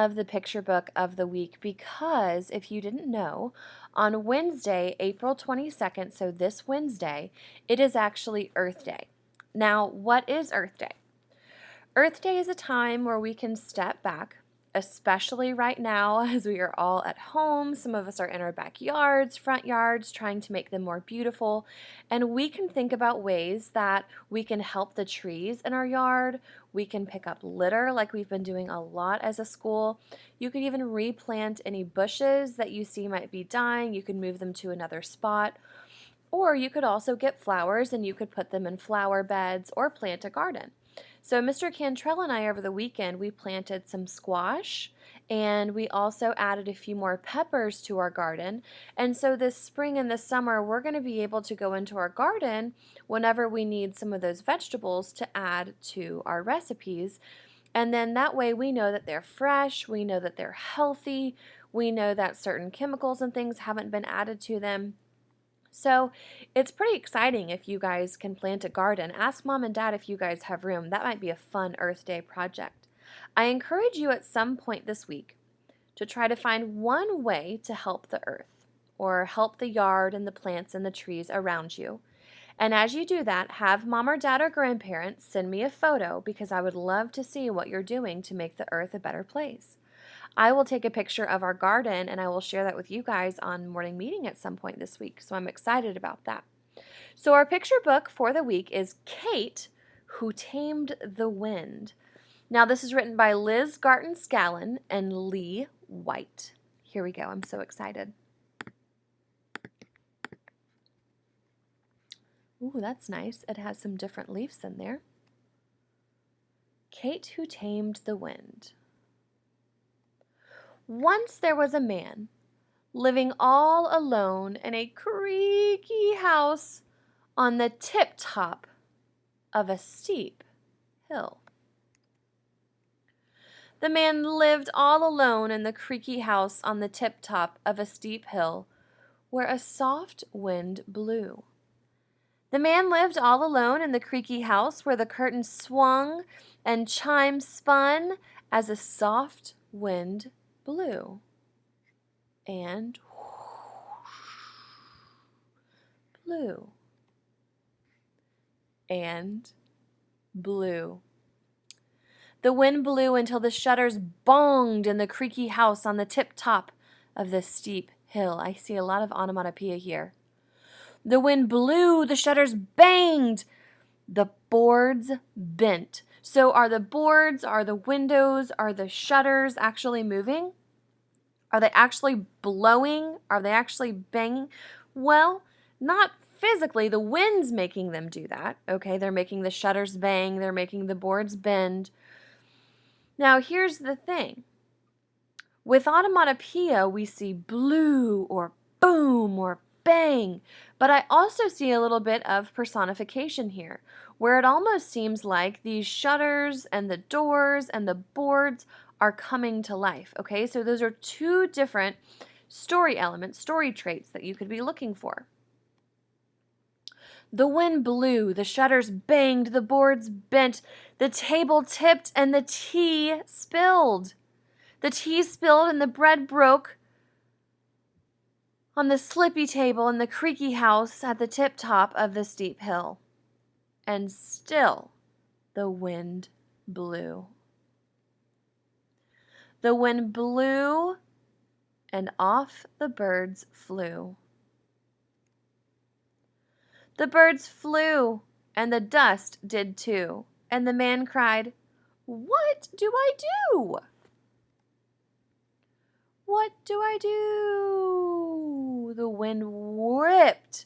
Of the picture book of the week because if you didn't know, on Wednesday, April 22nd, so this Wednesday, it is actually Earth Day. Now, what is Earth Day? Earth Day is a time where we can step back, especially right now as we are all at home. Some of us are in our backyards, front yards, trying to make them more beautiful. And we can think about ways that we can help the trees in our yard. We can pick up litter like we've been doing a lot as a school. You could even replant any bushes that you see might be dying. You can move them to another spot. Or you could also get flowers and you could put them in flower beds or plant a garden. So Mr. Cantrell and I over the weekend, we planted some squash and we also added a few more peppers to our garden. And so this spring and this summer, we're going to be able to go into our garden whenever we need some of those vegetables to add to our recipes. And then that way we know that they're fresh, we know that they're healthy, we know that certain chemicals and things haven't been added to them. So it's pretty exciting if you guys can plant a garden. Ask Mom and Dad if you guys have room. That might be a fun Earth Day project. I encourage you at some point this week to try to find one way to help the earth or help the yard and the plants and the trees around you. And as you do that, have Mom or Dad or grandparents send me a photo because I would love to see what you're doing to make the earth a better place. I will take a picture of our garden and I will share that with you guys on morning meeting at some point this week. So I'm excited about that. So our picture book for the week is Kate, Who Tamed the Wind. Now this is written by Liz Garton Scallon and Lee White. Here we go. I'm so excited. Ooh, that's nice. It has some different leaves in there. Kate, Who Tamed the Wind. Once there was a man living all alone in a creaky house on the tip-top of a steep hill. The man lived all alone in the creaky house on the tip-top of a steep hill where a soft wind blew. The man lived all alone in the creaky house where the curtains swung and chimes spun as a soft wind blew. And blew. And blew. The wind blew until the shutters bonged in the creaky house on the tip-top of the steep hill. I see a lot of onomatopoeia here. The wind blew, the shutters banged, the boards bent. So are the boards, are the windows, are the shutters actually moving? Are they actually blowing? Are they actually banging? Well, not physically. The wind's making them do that. Okay, they're making the shutters bang. They're making the boards bend. Now, here's the thing. With onomatopoeia, we see blew or boom or bang. But I also see a little bit of personification here, where it almost seems like these shutters and the doors and the boards are coming to life, okay? So those are two different story elements, story traits that you could be looking for. The wind blew, the shutters banged, the boards bent, the table tipped, and the tea spilled. The tea spilled and the bread broke on the slippy table in the creaky house at the tip-top of the steep hill. And still the wind blew. The wind blew, and off the birds flew. The birds flew, and the dust did too. And the man cried, "What do I do? What do I do?" The wind whipped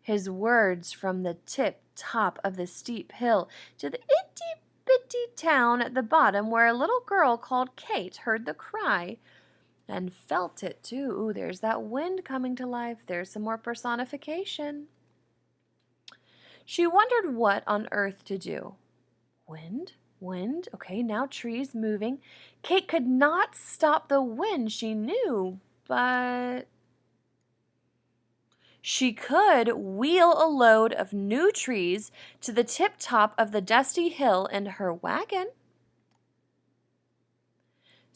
his words from the tip-top of the steep hill to the itty-bitty town at the bottom where a little girl called Kate heard the cry and felt it too. Ooh, there's that wind coming to life. There's some more personification. She wondered what on earth to do. Wind? Wind? Okay, now trees moving. Kate could not stop the wind, she knew, but she could wheel a load of new trees to the tip-top of the dusty hill in her wagon.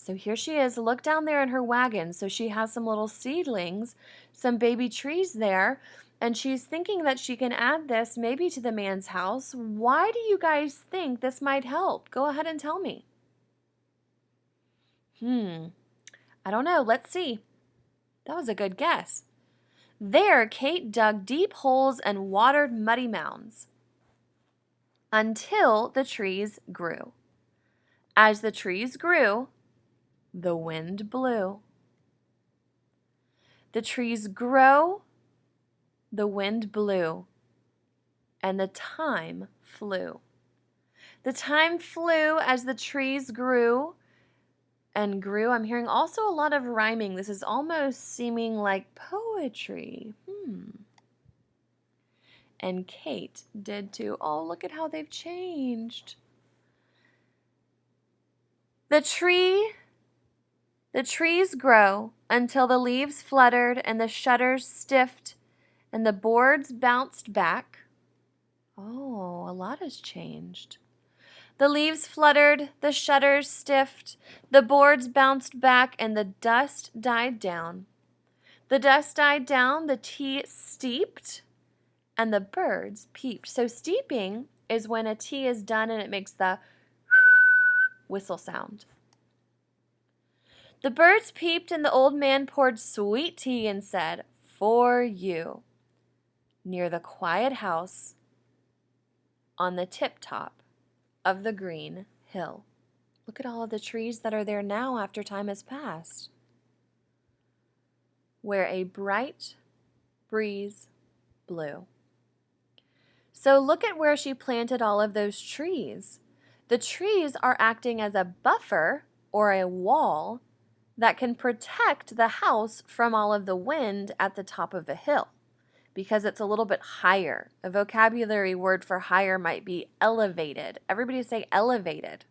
So here she is. Look down there in her wagon. So she has some little seedlings, some baby trees there, and she's thinking that she can add this maybe to the man's house. Why do you guys think this might help? Go ahead and tell me. I don't know. Let's see. That was a good guess. There, Kate dug deep holes and watered muddy mounds until the trees grew. As the trees grew, the wind blew. The trees grow, the wind blew, and the time flew. The time flew as the trees grew and grew. I'm hearing also a lot of rhyming. This is almost seeming like poetry. And Kate did too. Oh, look at how they've changed. The trees grow until the leaves fluttered and the shutters stiffed and the boards bounced back. Oh, a lot has changed. The leaves fluttered, the shutters stiffed, the boards bounced back, and the dust died down. The dust died down, the tea steeped, and the birds peeped. So steeping is when a tea is done and it makes the whistle sound. The birds peeped, and the old man poured sweet tea and said, "For you," near the quiet house on the tip-top of the green hill. Look at all of the trees that are there now after time has passed, where a bright breeze blew. So look at where she planted all of those trees. The trees are acting as a buffer or a wall that can protect the house from all of the wind at the top of the hill because it's a little bit higher. A vocabulary word for higher might be elevated. Everybody say elevated.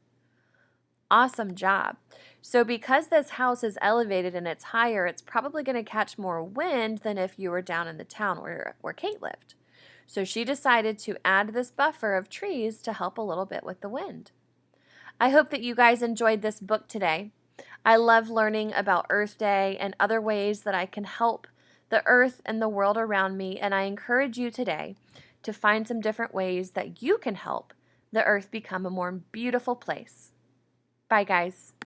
Awesome job. So because this house is elevated and it's higher, it's probably going to catch more wind than if you were down in the town where Kate lived. So she decided to add this buffer of trees to help a little bit with the wind. I hope that you guys enjoyed this book today. I love learning about Earth Day and other ways that I can help the earth and the world around me, and I encourage you today to find some different ways that you can help the earth become a more beautiful place. Bye, guys.